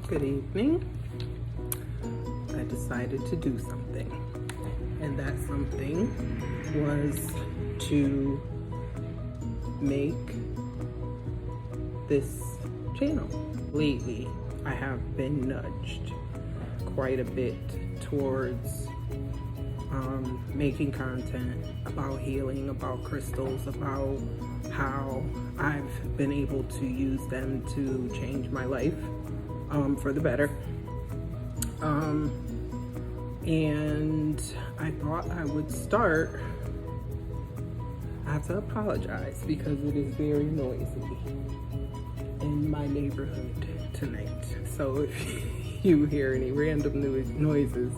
Good evening. I decided to do something, and that something was to make this channel. Lately, I have been nudged quite a bit towards making content about healing, about crystals, about how I've been able to use them to change my life for the better. And I thought I would start. I have to apologize because it is very noisy in my neighborhood tonight. So if you hear any random noises,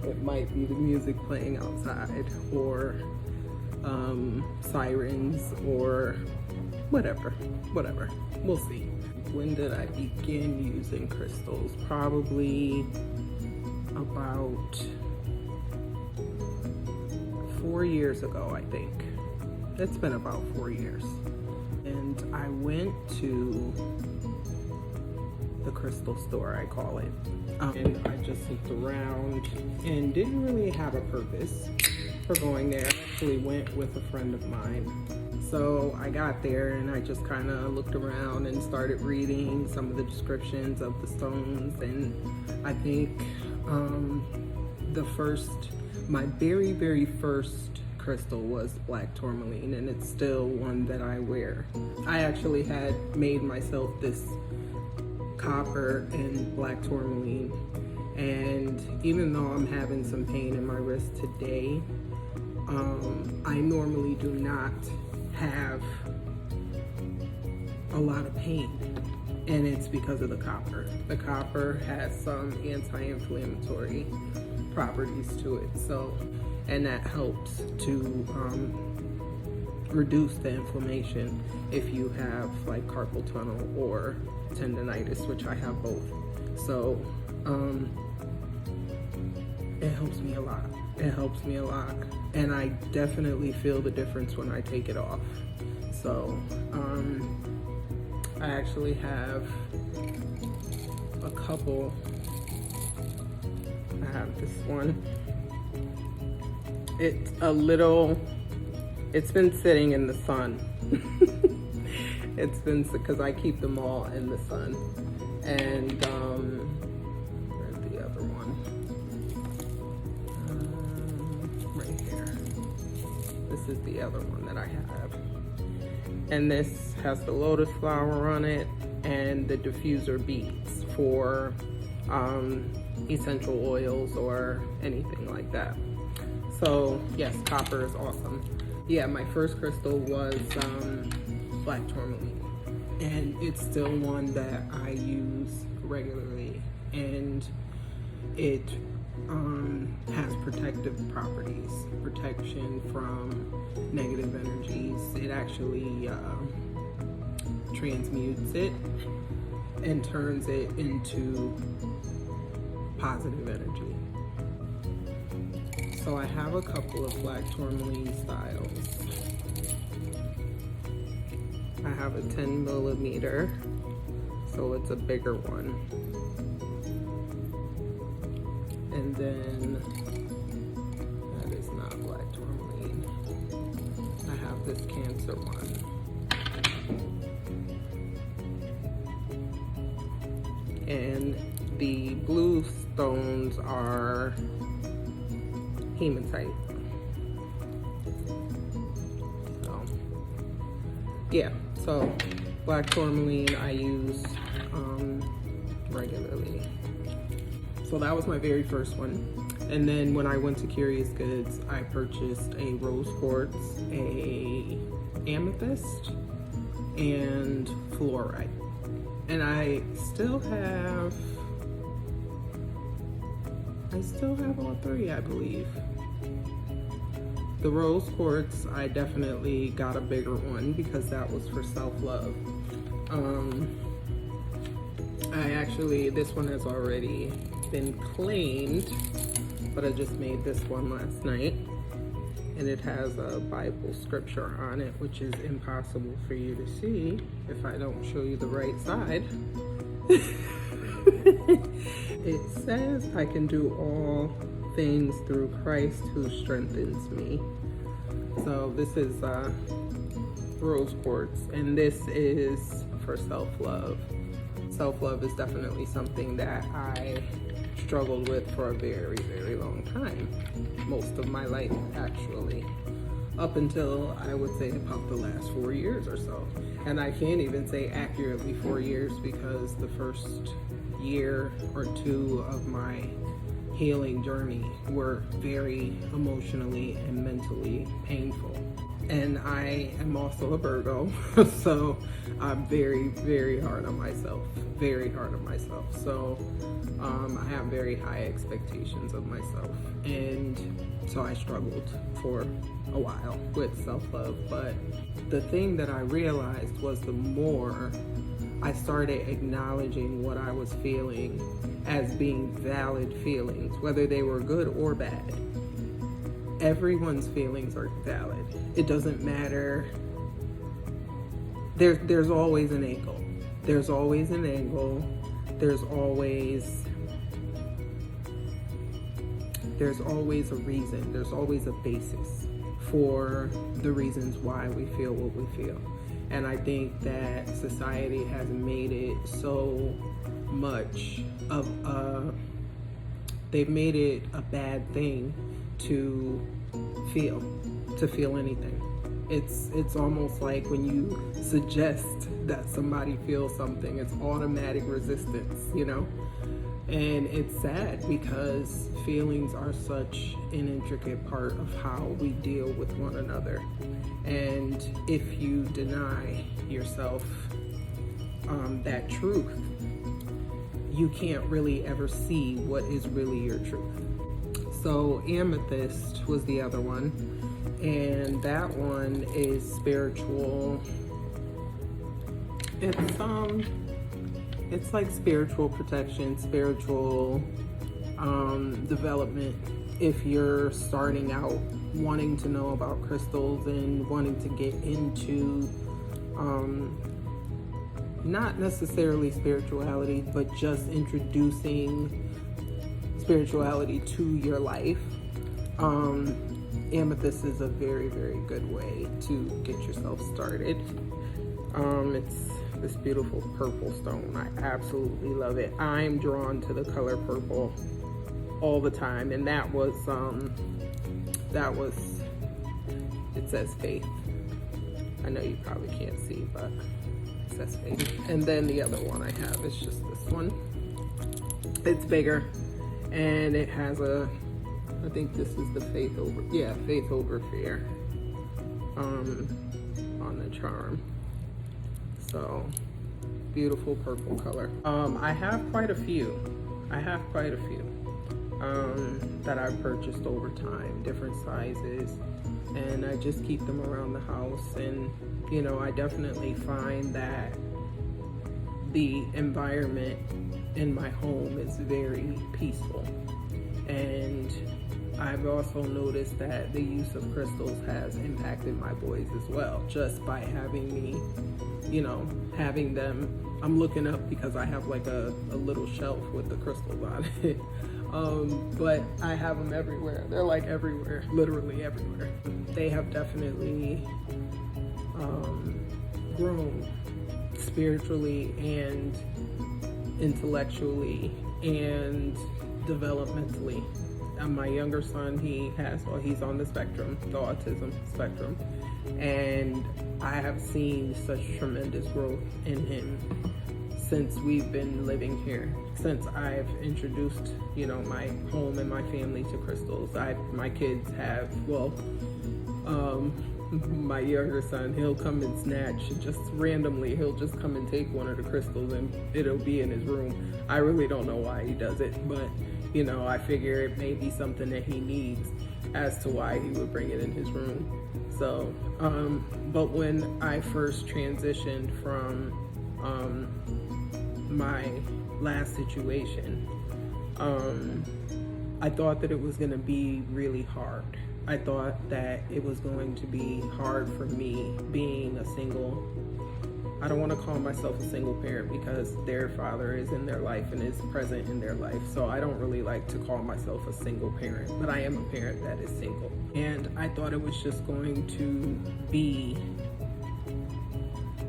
it might be the music playing outside, or sirens, or whatever. We'll see. When did I begin using crystals? Probably about 4 years ago, I think. It's been about 4 years. And I went to the crystal store, I call it. And I just looked around and didn't really have a purpose for going there. I actually went with a friend of mine. So I got there and I just kind of looked around and started reading some of the descriptions of the stones. And I think my very first crystal was black tourmaline, and it's still one that I wear. I actually had made myself this copper and black tourmaline, and even though I'm having some pain in my wrist today, I normally do not have a lot of pain, and it's because of the copper. The copper has some anti-inflammatory properties to it, and that helps to reduce the inflammation if you have like carpal tunnel or tendonitis, which I have both. So it helps me a lot. And I definitely feel the difference when I take it off. So I actually have a couple. I have this one. It's been sitting in the sun. It's been, because I keep them all in the sun. And where's the other one? Right here. This is the other one that I have. And this has the lotus flower on it and the diffuser beads for essential oils or anything like that. So yes, copper is awesome. Yeah, my first crystal was black tourmaline, and it's still one that I use regularly, and it has protective properties, protection from negative energies. It actually transmutes it and turns it into positive energy. So I have a couple of black tourmaline styles. I have a 10 millimeter, so it's a bigger one. And then that is not black tourmaline. I have this Cancer one. And the blue stones are hematite. So yeah, so black tourmaline I use regularly. So that was my very first one. And then when I went to Curious Goods, I purchased a rose quartz, a amethyst, and fluorite. And I still have all three, I believe. The rose quartz, I definitely got a bigger one because that was for self-love. This one has already been claimed, but I just made this one last night. And it has a Bible scripture on it, which is impossible for you to see if I don't show you the right side. it says I can do all things through Christ who strengthens me. So this is rose quartz, and this is for self-love. Self-love is definitely something that I struggled with for a very, very long time. Most of my life, actually. Up until, I would say, about the last 4 years or so. And I can't even say accurately 4 years, because the first year or two of my healing journey were very emotionally and mentally painful. And I am also a Virgo, so I'm very, very hard on myself. Very hard on myself. So I have very high expectations of myself. And so I struggled for a while with self-love. But the thing that I realized was, the more I started acknowledging what I was feeling as being valid feelings, whether they were good or bad. Everyone's feelings are valid. It doesn't matter. There's always an angle. There's always an angle. There's always a reason. There's always a basis for the reasons why we feel what we feel. And I think that society has made it so much of they've made it a bad thing to feel anything. It's almost like when you suggest that somebody feels something, it's automatic resistance, you know? And it's sad, because feelings are such an intricate part of how we deal with one another. And if you deny yourself that truth, you can't really ever see what is really your truth. So amethyst was the other one, and that one is spiritual. It's like spiritual protection, spiritual development. If you're starting out wanting to know about crystals and wanting to get into not necessarily spirituality, but just introducing spirituality to your life, amethyst is a very, very good way to get yourself started. It's this beautiful purple stone. I absolutely love it. I'm drawn to the color purple all the time, and that was it says faith. I know you probably can't see, but it says faith. And then the other one I have is just this one. It's bigger, and it has I think this is the faith over fear on the charm. So beautiful purple color. I have quite a few that I've purchased over time, different sizes, and I just keep them around the house. And you know, I definitely find that the environment in my home is very peaceful. And I've also noticed that the use of crystals has impacted my boys as well, just by having me, you know, having them. I'm looking up because I have like a little shelf with the crystals on it. But I have them everywhere. They're like everywhere, literally everywhere. They have definitely grown spiritually and intellectually and developmentally. And my younger son, he's on the spectrum, the autism spectrum, and I have seen such tremendous growth in him since we've been living here, since I've introduced, you know, my home and my family to crystals. My kids have, my younger son, he'll come and snatch, just randomly, he'll just come and take one of the crystals and it'll be in his room. I really don't know why he does it, but you know, I figure it may be something that he needs as to why he would bring it in his room. So, but when I first transitioned from my last situation, I thought that it was gonna be really hard. I thought that it was going to be hard for me being a single I don't want to call myself a single parent because their father is in their life and is present in their life. So I don't really like to call myself a single parent, but I am a parent that is single. And I thought it was just going to be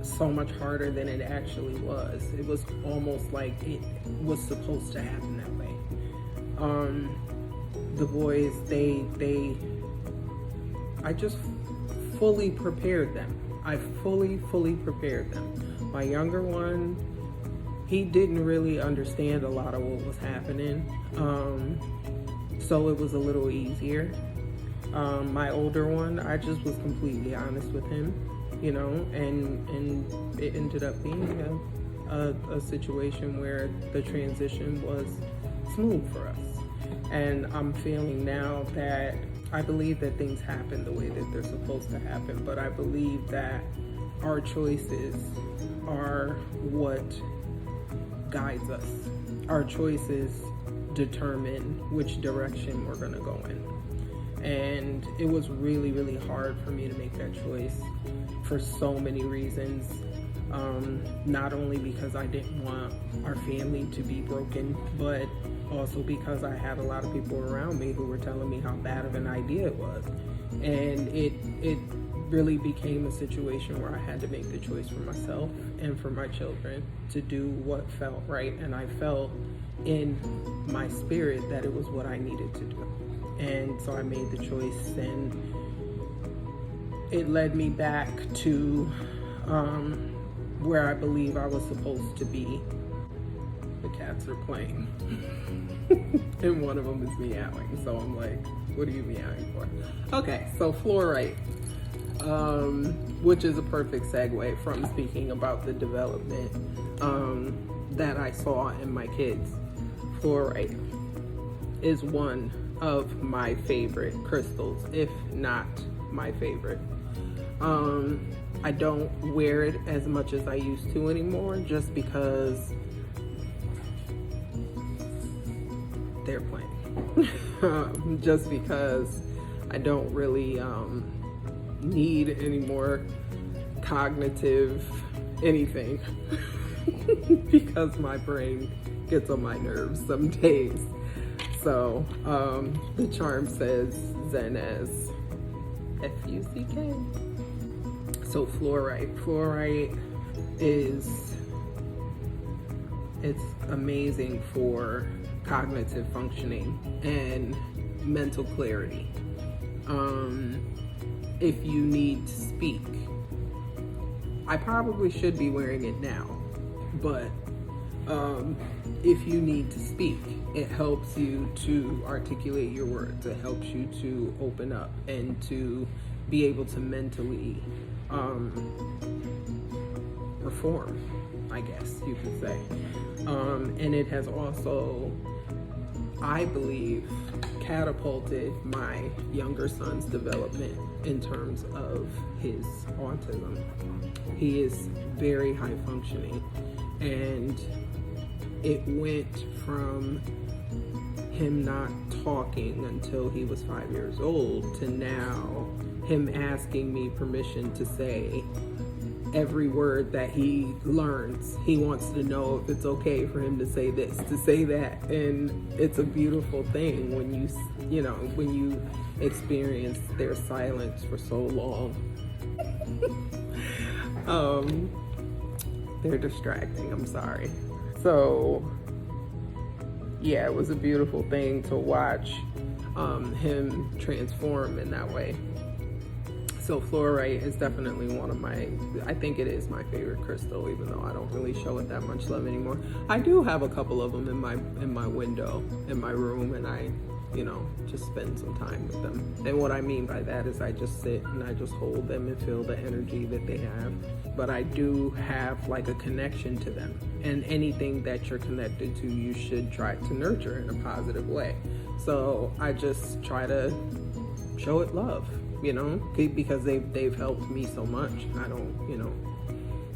so much harder than it actually was. It was almost like it was supposed to happen that way. The boys, I just fully prepared them. I fully prepared them. My younger one, he didn't really understand a lot of what was happening. So it was a little easier. My older one, I just was completely honest with him, you know, and it ended up being a situation where the transition was smooth for us. And I'm feeling now that I believe that things happen the way that they're supposed to happen, but I believe that our choices are what guides us. Our choices determine which direction we're gonna go in. And it was really hard for me to make that choice for so many reasons. Not only because I didn't want our family to be broken, but also because I had a lot of people around me who were telling me how bad of an idea it was. And it really became a situation where I had to make the choice for myself and for my children to do what felt right. And I felt in my spirit that it was what I needed to do. And so I made the choice, and it led me back to where I believe I was supposed to be. The cats are playing. And one of them is meowing. So I'm like, what are you meowing for? Okay, so fluorite, which is a perfect segue from speaking about the development that I saw in my kids. Fluorite is one of my favorite crystals, if not my favorite. I don't wear it as much as I used to anymore, just because they're playing. Just because I don't really need any more cognitive anything because my brain gets on my nerves some days. So the charm says Zenez, F-U-C-K. So fluorite it's amazing for cognitive functioning and mental clarity. If you need to speak, I probably should be wearing it now, but if you need to speak, it helps you to articulate your words. It helps you to open up and to be able to mentally perform, I guess you could say. And it has also, I believe, catapulted my younger son's development in terms of his autism. He is very high functioning, and it went from him not talking until he was 5 years old to now him asking me permission to say every word that he learns. He wants to know if it's okay for him to say this, to say that. And it's a beautiful thing when when you experience their silence for so long. They're distracting, I'm sorry. So yeah, it was a beautiful thing to watch him transform in that way. So fluorite is definitely one of I think it is my favorite crystal, even though I don't really show it that much love anymore. I do have a couple of them in my window, in my room, and I, just spend some time with them. And what I mean by that is I just sit and I just hold them and feel the energy that they have. But I do have like a connection to them. And anything that you're connected to, you should try to nurture in a positive way. So I just try to show it love, because they've helped me so much. I don't,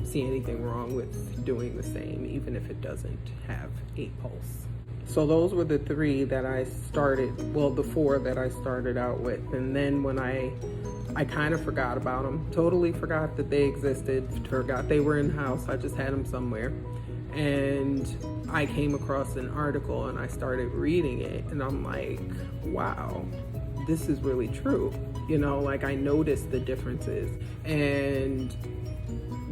see anything wrong with doing the same, even if it doesn't have a pulse. So those were the 3 that I started, well, the 4 that I started out with. And then when I kind of forgot about them, totally forgot that they existed, forgot they were in the house. I just had them somewhere. And I came across an article and I started reading it, and I'm like, wow, this is really true. You know, like, I noticed the differences. And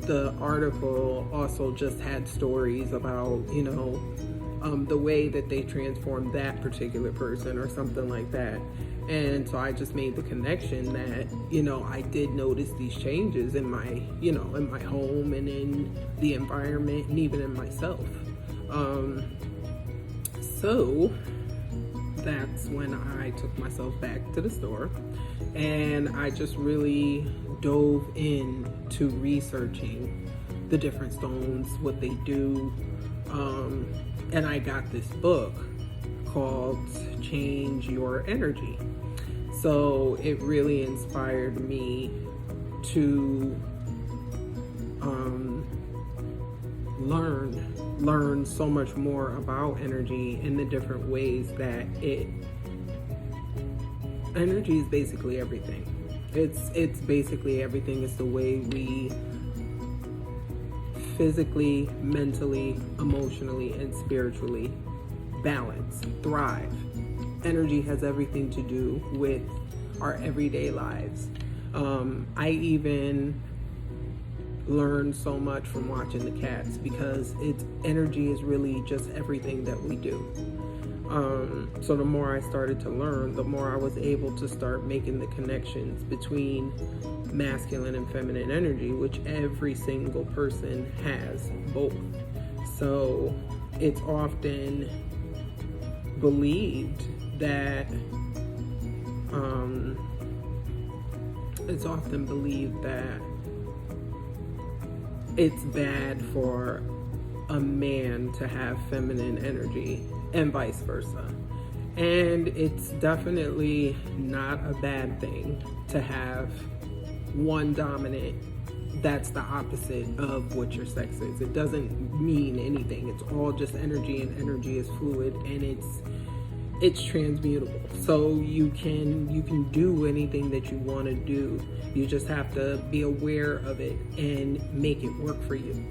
the article also just had stories about, you know, the way that they transformed that particular person or something like that. And so I just made the connection that, you know, I did notice these changes in my, you know, in my home and in the environment and even in myself. So that's when I took myself back to the store, and I just really dove into researching the different stones, what they do. And I got this book called Change Your Energy. So it really inspired me to learn so much more about energy and the different ways that energy is basically everything. It's basically everything. It's the way we physically, mentally, emotionally, and spiritually balance, thrive. Energy has everything to do with our everyday lives. I even learned so much from watching the cats, because energy is really just everything that we do. So the more I started to learn, the more I was able to start making the connections between masculine and feminine energy, which every single person has both. So it's often believed that it's bad for a man to have feminine energy and vice versa. And it's definitely not a bad thing to have one dominant that's the opposite of what your sex is. It doesn't mean anything. It's all just energy, and energy is fluid, and it's transmutable. So you can do anything that you want to do. You just have to be aware of it and make it work for you.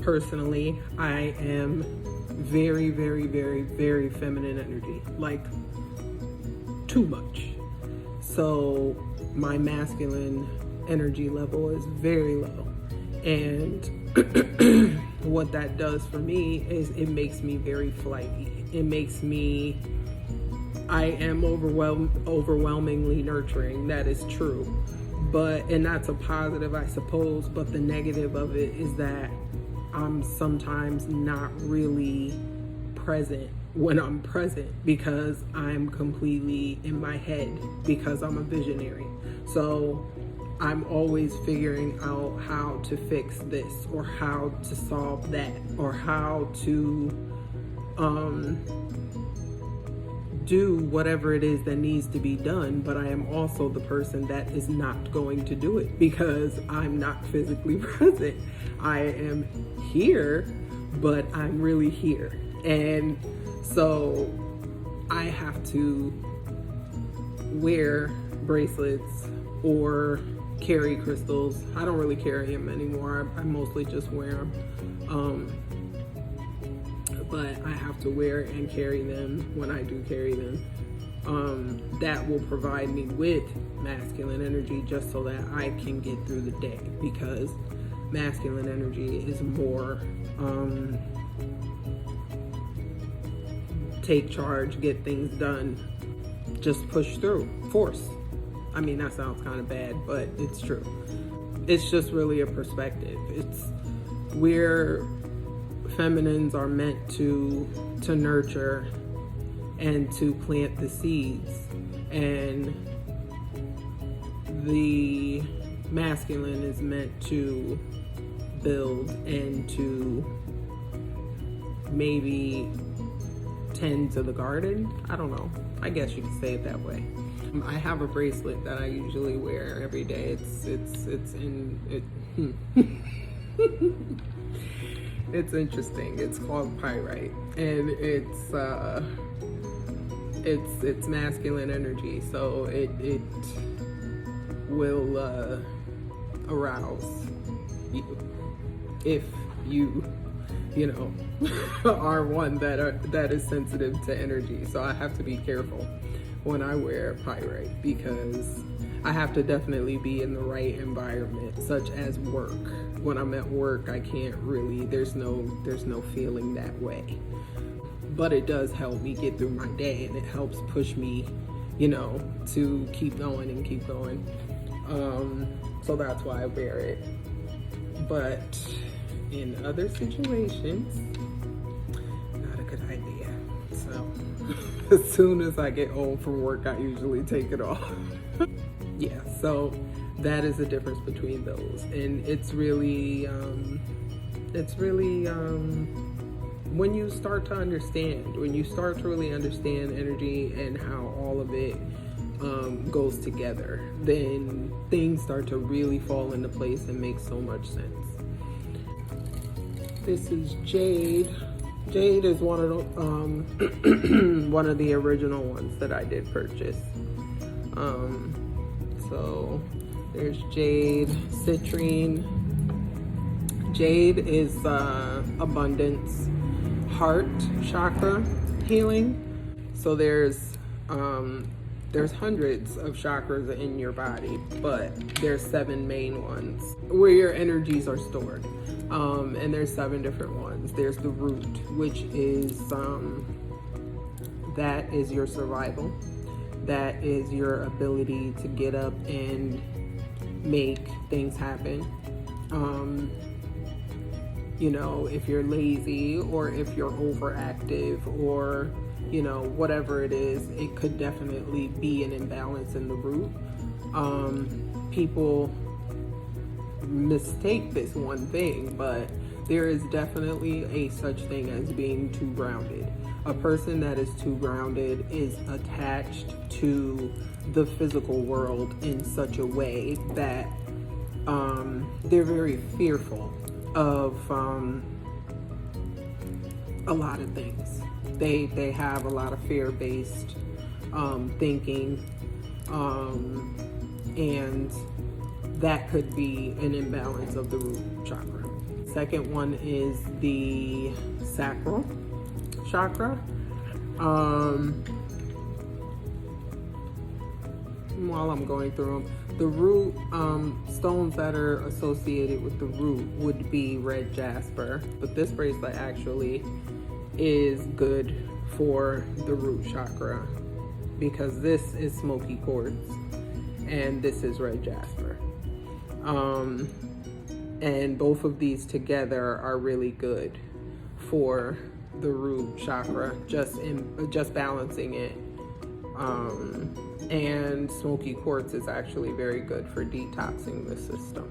Personally, I am very, very, very, very feminine energy, like too much. So my masculine energy level is very low. And what that does for me is it makes me very flighty. It makes me, I am overwhelmingly nurturing. That is true. And that's a positive, I suppose. But the negative of it is that I'm sometimes not really present when I'm present, because I'm completely in my head, because I'm a visionary. So I'm always figuring out how to fix this, or how to solve that, or how to do whatever it is that needs to be done. But I am also the person that is not going to do it, because I'm not physically present. I am here, but I'm really here. And so I have to wear bracelets or carry crystals. I don't really carry them anymore. I mostly just wear them. But I have to wear and carry them when I do carry them. That will provide me with masculine energy, just so that I can get through the day, because masculine energy is more take charge, get things done, just push through, force. I mean, that sounds kind of bad, but it's true. It's just really a perspective. It's where feminines are meant to nurture and to plant the seeds, and the masculine is meant to build and to maybe tend to the garden. I don't know. I guess you could say it that way. I have a bracelet that I usually wear every day. It's interesting. It's called pyrite, and it's masculine energy, so it will arouse you if you know are one that is sensitive to energy. So I have to be careful when I wear pyrite, because I have to definitely be in the right environment, such as work. When I'm at work, I can't really, there's no feeling that way. But it does help me get through my day, and it helps push me, to keep going and keep going. So that's why I wear it. But in other situations, not a good idea. So as soon as I get home from work, I usually take it off. Yeah, so that is the difference between those. And it's really when you start to understand, when you start to really understand energy and how all of it goes together, then things start to really fall into place and make so much sense. This is jade. Jade is one of the one of the original ones that I did purchase. So there's jade, citrine. Jade is abundance, heart chakra healing. So there's hundreds of chakras in your body, but there's 7 main ones where your energies are stored. And there's 7 different ones. There's the root, which is that is your survival. That is your ability to get up and make things happen. If you're lazy, or if you're overactive, or whatever it is, it could definitely be an imbalance in the root. People mistake this one thing, but there is definitely a such thing as being too grounded. A person that is too grounded is attached to the physical world in such a way that they're very fearful of a lot of things. They have a lot of fear-based thinking, and that could be an imbalance of the root chakra. Second one is the sacral chakra. While I'm going through them, the root stones that are associated with the root would be red jasper, but this bracelet actually is good for the root chakra, because this is smoky quartz and this is red jasper. And both of these together are really good for the root chakra, just balancing it. And smoky quartz is actually very good for detoxing the system,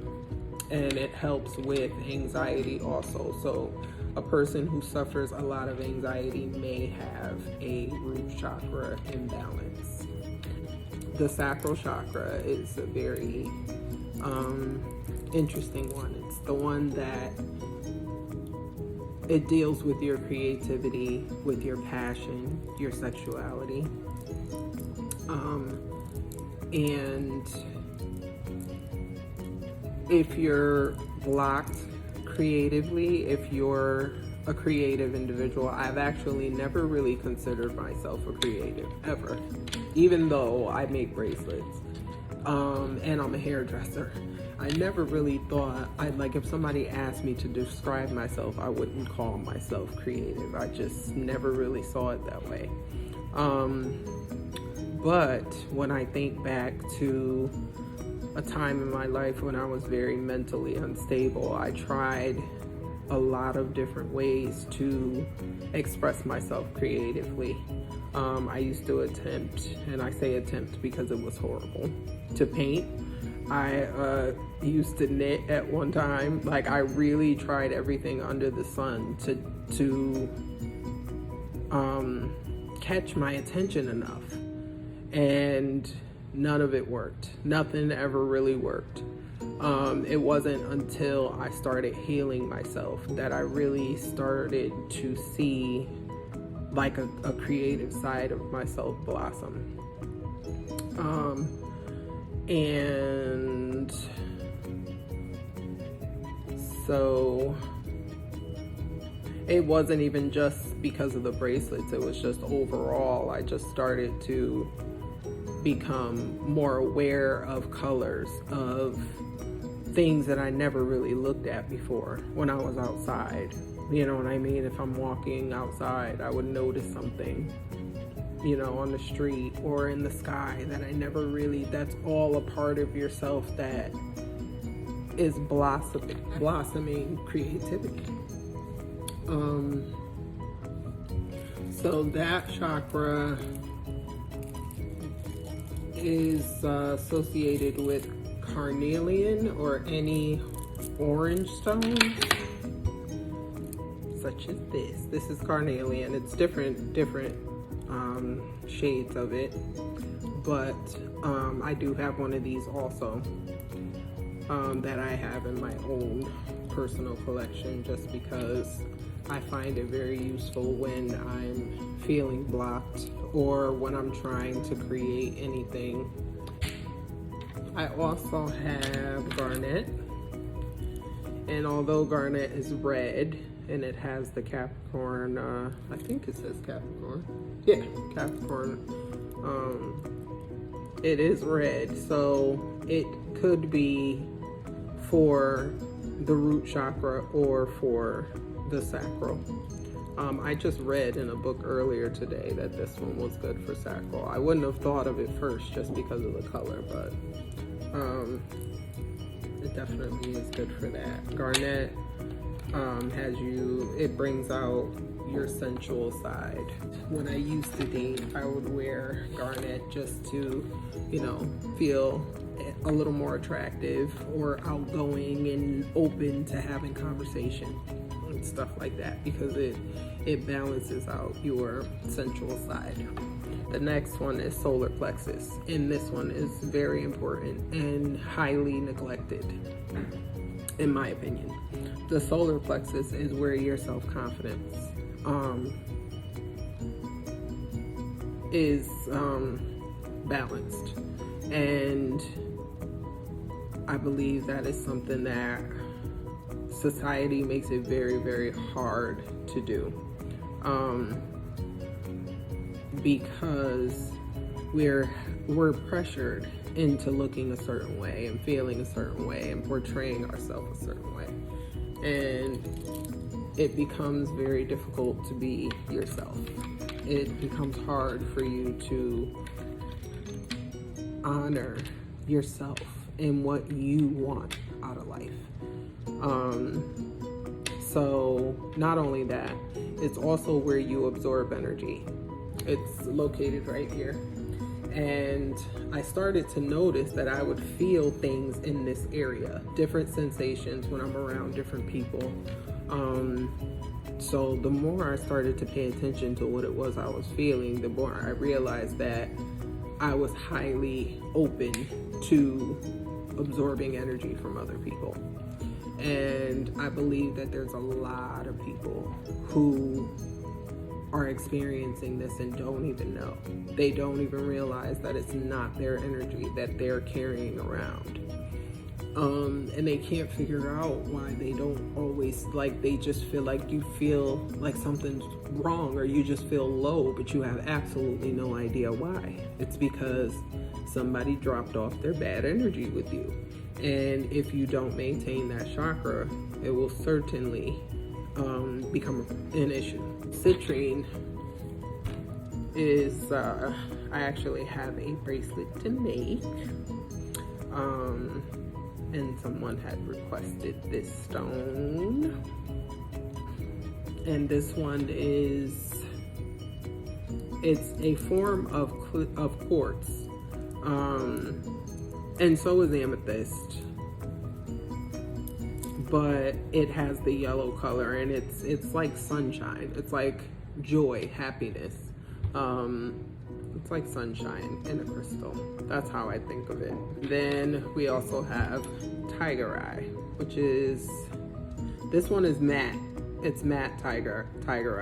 and it helps with anxiety also. So a person who suffers a lot of anxiety may have a root chakra imbalance. The sacral chakra is a very interesting one. It's the one that it deals with your creativity, with your passion, your sexuality. And if you're blocked creatively, if you're a creative individual, I've actually never really considered myself a creative, ever. Even though I make bracelets, and I'm a hairdresser. I never really thought, if somebody asked me to describe myself, I wouldn't call myself creative. I just never really saw it that way. But when I think back to a time in my life when I was very mentally unstable, I tried a lot of different ways to express myself creatively. I used to attempt, and I say attempt because it was horrible, to paint. I used to knit at one time. I really tried everything under the sun to catch my attention enough, and none of it worked. Nothing ever really worked. It wasn't until I started healing myself that I really started to see like a creative side of myself blossom. And so it wasn't even just because of the bracelets, it was just overall, I just started to become more aware of colors, of things that I never really looked at before when I was outside. You know what I mean? If I'm walking outside, I would notice something, you know, on the street or in the sky that I never really, that's all a part of yourself that is blossoming creativity. So that chakra is associated with carnelian or any orange stones, such as this. This is carnelian. It's different shades of it, but I do have one of these also that I have in my own personal collection, just because I find it very useful when I'm feeling blocked or when I'm trying to create anything. I also have garnet, and although garnet is red and it has the Capricorn, I think it says Capricorn, yeah, Capricorn, it is red, so it could be for the root chakra or for the sacral. I just read in a book earlier today that this one was good for sacral. I wouldn't have thought of it first just because of the color, but it definitely is good for that. Garnet it brings out your sensual side. When I used to date, I would wear garnet just to, you know, feel a little more attractive or outgoing and open to having conversation and stuff like that, because it balances out your sensual side. The next one is solar plexus, and this one is very important and highly neglected, in my opinion. The solar plexus is where your self-confidence is balanced, and I believe that is something that society makes it very, very hard to do, because we're pressured into looking a certain way and feeling a certain way and portraying ourselves a certain way, and it becomes very difficult to be yourself. It becomes hard for you to honor yourself and what you want out of life. So not only that, it's also where you absorb energy. It's located right here. And I started to notice that I would feel things in this area, different sensations when I'm around different people. So the more I started to pay attention to what it was I was feeling, the more I realized that I was highly open to absorbing energy from other people. And I believe that there's a lot of people who are experiencing this and don't even know. They don't even realize that it's not their energy that they're carrying around. And they can't figure out why they don't always, like, they just feel like you feel like something's wrong or you just feel low, but you have absolutely no idea why. It's because somebody dropped off their bad energy with you. And if you don't maintain that chakra, it will certainly become an issue. Citrine is, I actually have a bracelet to make. And someone had requested this stone. And this one is, it's a form of quartz. And so is amethyst. But it has the yellow color, and it's like sunshine. It's like joy, happiness. It's like sunshine in a crystal. That's how I think of it. Then we also have Tiger Eye, which is, this one is matte. It's matte Tiger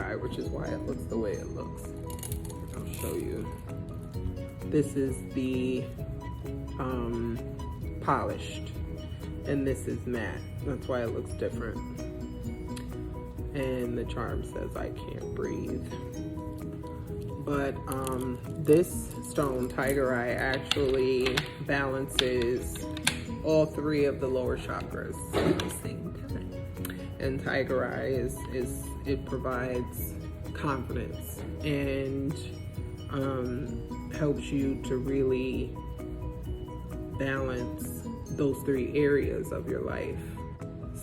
Eye, which is why it looks the way it looks. I'll show you. This is the polished, and this is matte. That's why it looks different. And the charm says I can't breathe. But this stone, Tiger Eye, actually balances all three of the lower chakras at the same time. And Tiger Eye it provides confidence and helps you to really balance those three areas of your life.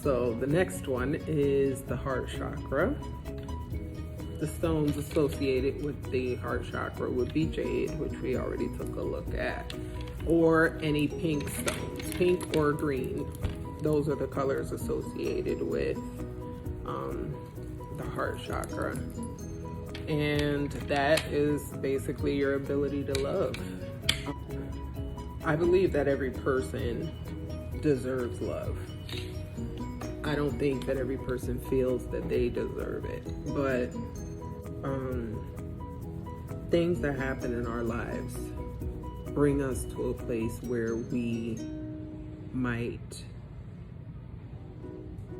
So the next one is the heart chakra. The stones associated with the heart chakra would be jade, which we already took a look at, or any pink stones, pink or green. Those are the colors associated with the heart chakra. And that is basically your ability to love. I believe that every person deserves love. I don't think that every person feels that they deserve it, but things that happen in our lives bring us to a place where we might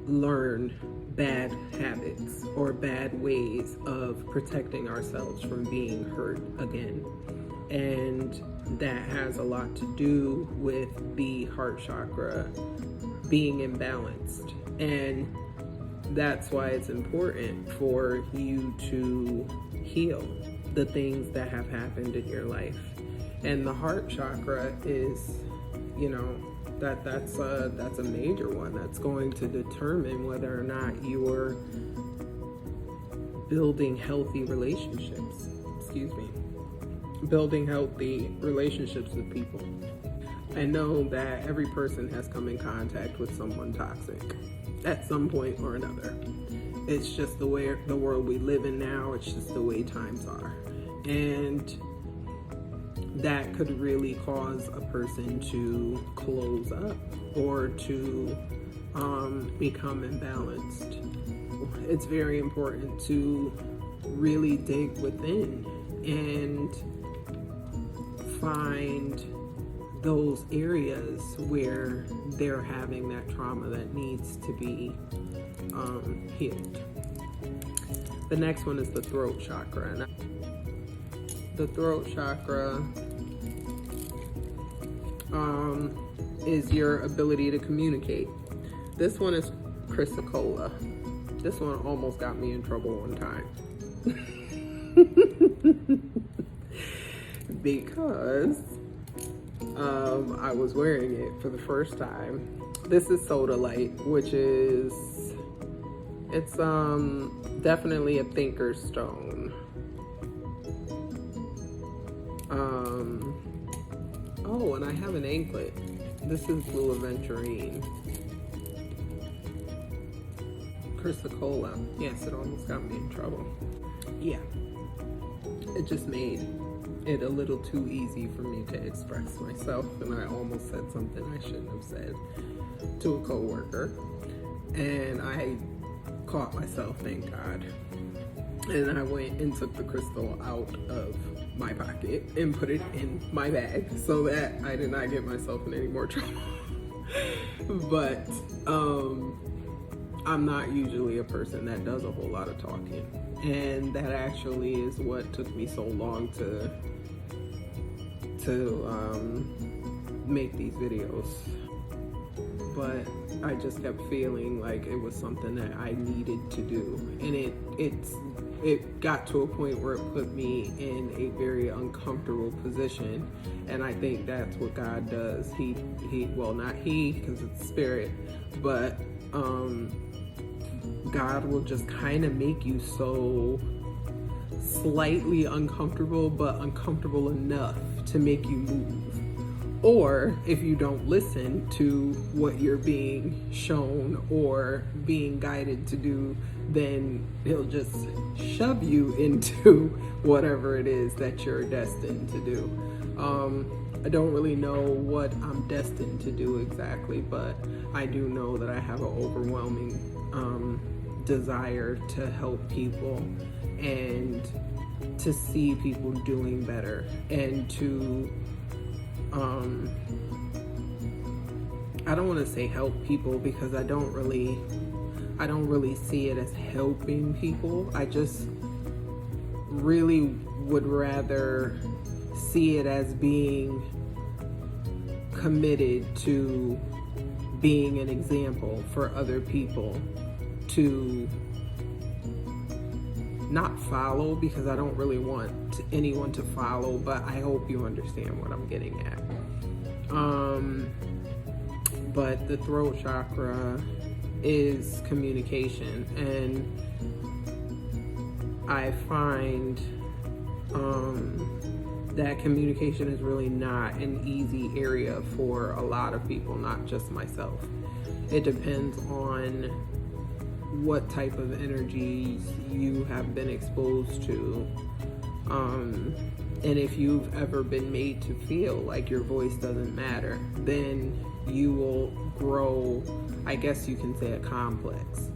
learn bad habits or bad ways of protecting ourselves from being hurt again. And that has a lot to do with the heart chakra being imbalanced. And that's why it's important for you to heal the things that have happened in your life. And the heart chakra is, you know, that's a major one that's going to determine whether or not you're building healthy relationships. Building healthy relationships with people. I know that every person has come in contact with someone toxic at some point or another. It's just the way the world we live in now. It's just the way times are. And that could really cause a person to close up or to become imbalanced. It's very important to really dig within and find those areas where they're having that trauma that needs to be healed. The next one is the throat chakra. And the throat chakra is your ability to communicate. This one is chrysocolla. This one almost got me in trouble one time. Because I was wearing it for the first time. This is sodalite, which is, it's definitely a thinker stone. Oh, and I have an anklet. This is blue aventurine. Chrysocolla. Yes, it almost got me in trouble. Yeah. It just made it a little too easy for me to express myself, and I almost said something I shouldn't have said to a coworker, and I caught myself, thank God. And I went and took the crystal out of my pocket and put it in my bag so that I did not get myself in any more trouble. But I'm not usually a person that does a whole lot of talking, and that actually is what took me so long to make these videos. But I just kept feeling like it was something that I needed to do, and it got to a point where it put me in a very uncomfortable position. And I think that's what God does. He well, not he, because it's spirit, but God will just kind of make you so slightly uncomfortable, but uncomfortable enough to make you move. Or if you don't listen to what you're being shown or being guided to do, then he'll just shove you into whatever it is that you're destined to do. I don't really know what I'm destined to do exactly, but I do know that I have an overwhelming desire to help people and to see people doing better, and to I don't want to say help people, because I don't really see it as helping people. I just really would rather see it as being committed to being an example for other people to not follow, because I don't really want anyone to follow, but I hope you understand what I'm getting at. But the throat chakra is communication, and I find that communication is really not an easy area for a lot of people, not just myself. It depends on what type of energies you have been exposed to, and if you've ever been made to feel like your voice doesn't matter, then you will grow, I guess you can say, a complex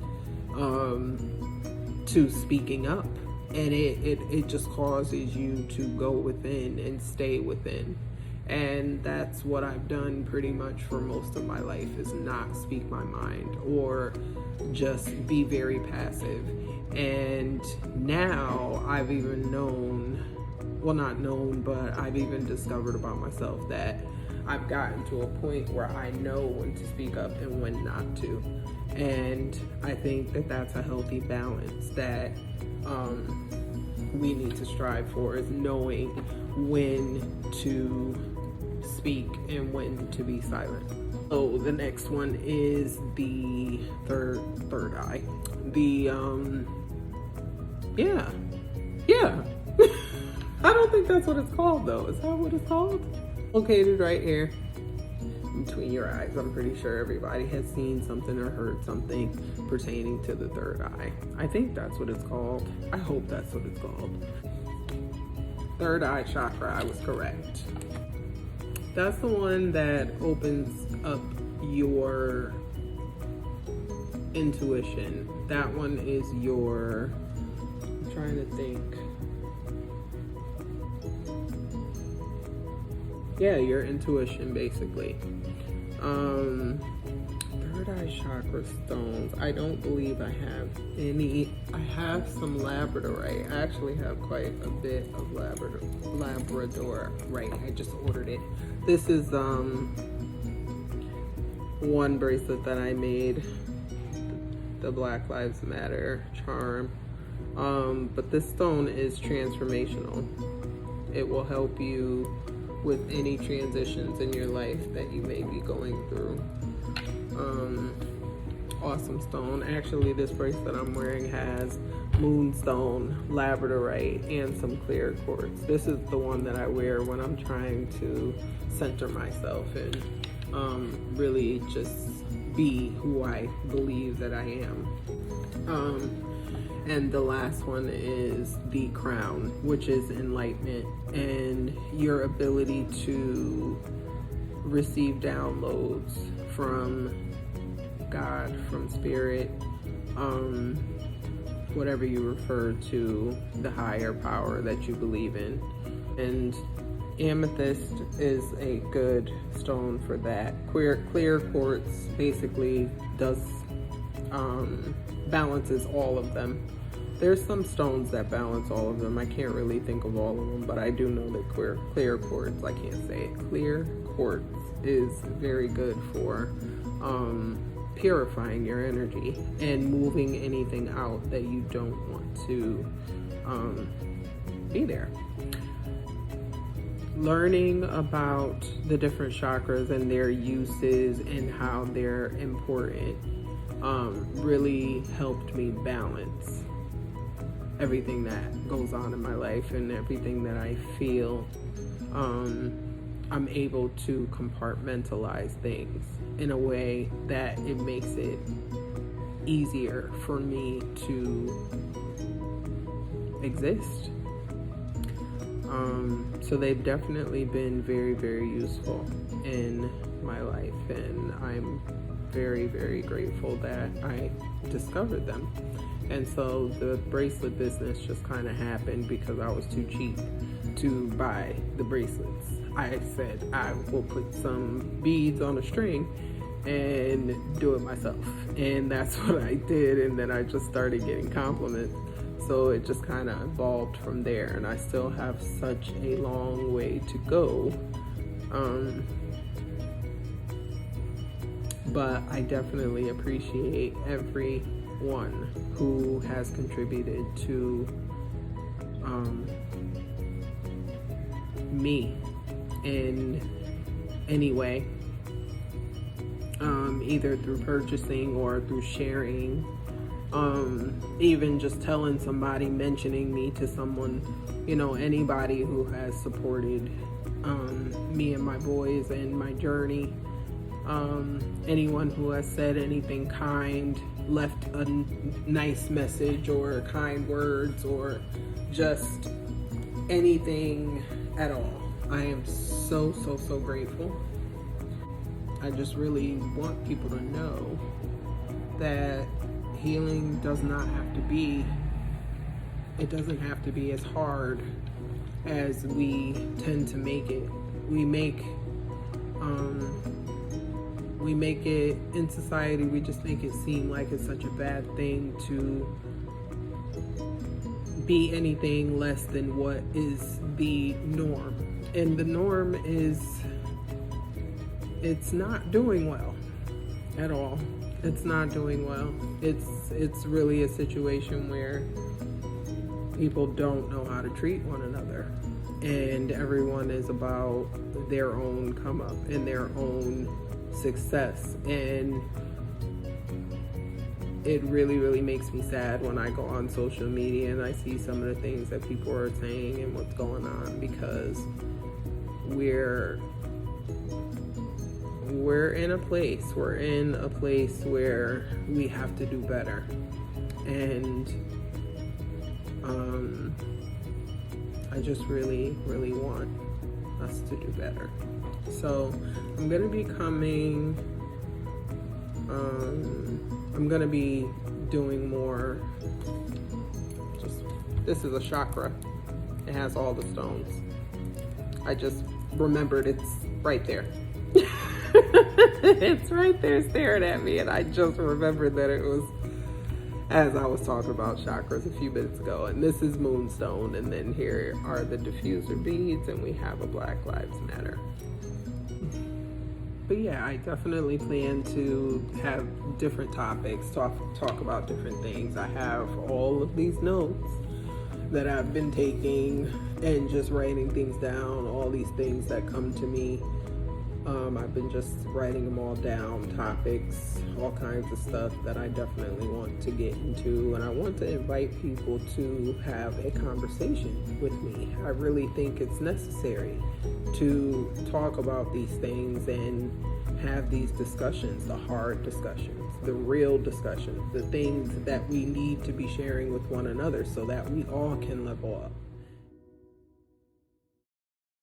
to speaking up, and it just causes you to go within and stay within. And that's what I've done pretty much for most of my life, is not speak my mind or just be very passive. And now I've even I've even discovered about myself that I've gotten to a point where I know when to speak up and when not to. And I think that that's a healthy balance that we need to strive for, is knowing when to speak and when to be silent. So the next one is the third eye. Yeah. I don't think that's what it's called though. Is that what it's called? Located right here between your eyes. I'm pretty sure everybody has seen something or heard something pertaining to the third eye. I think that's what it's called. I hope that's what it's called. Third eye chakra, I was correct. That's the one that opens up your intuition. That one is your, I'm trying to think. Yeah, your intuition, basically. Third eye chakra stones. I don't believe I have any. I have some labradorite. I actually have quite a bit of labradorite. I just ordered it. This is one bracelet that I made, the Black Lives Matter charm. But this stone is transformational. It will help you with any transitions in your life that you may be going through. Awesome stone. Actually, this bracelet I'm wearing has moonstone, labradorite, and some clear quartz. This is the one that I wear when I'm trying to center myself and really just be who I believe that I am. And the last one is the crown, which is enlightenment and your ability to receive downloads from God, from spirit, whatever you refer to, the higher power that you believe in. And amethyst is a good stone for that. Clear quartz basically does balances all of them. There's some stones that balance all of them. I can't really think of all of them, but I do know that clear quartz, I can't say it. Clear quartz is very good for purifying your energy and moving anything out that you don't want to be there. Learning about the different chakras and their uses and how they're important really helped me balance everything that goes on in my life and everything that I feel. I'm able to compartmentalize things in a way that it makes it easier for me to exist. So they've definitely been very, very useful in my life, and I'm very, very grateful that I discovered them. And so the bracelet business just kind of happened because I was too cheap to buy the bracelets. I said I will put some beads on a string and do it myself, and that's what I did. And then I just started getting compliments, so it just kind of evolved from there, and I still have such a long way to go. But I definitely appreciate everyone who has contributed to me in any way, either through purchasing or through sharing, even just telling somebody, mentioning me to someone, anybody who has supported me and my boys and my journey. Anyone who has said anything kind, left a nice message or kind words or just anything at all. I am so, so, so grateful. I just really want people to know that healing does not have to be, it doesn't have to be as hard as we tend to make it. We make it in society, we just make it seem like it's such a bad thing to be anything less than what is the norm. And the norm is, it's not doing well at all. It's not doing well. It's really a situation where people don't know how to treat one another, and everyone is about their own come up and their own success. And it really, really makes me sad when I go on social media and I see some of the things that people are saying and what's going on, because we're in a place where we have to do better. And I just really, really want us to do better. So I'm gonna be doing more, this is a chakra. It has all the stones. I just remembered it's right there. It's right there staring at me, and I just remembered that it was as I was talking about chakras a few minutes ago. And this is moonstone, and then here are the diffuser beads, and we have a Black Lives Matter. But yeah, I definitely plan to have different topics, talk about different things. I have all of these notes that I've been taking and just writing things down, all these things that come to me. I've been just writing them all down, topics, all kinds of stuff that I definitely want to get into. And I want to invite people to have a conversation with me. I really think it's necessary to talk about these things and have these discussions, the hard discussions, the real discussions, the things that we need to be sharing with one another so that we all can level up.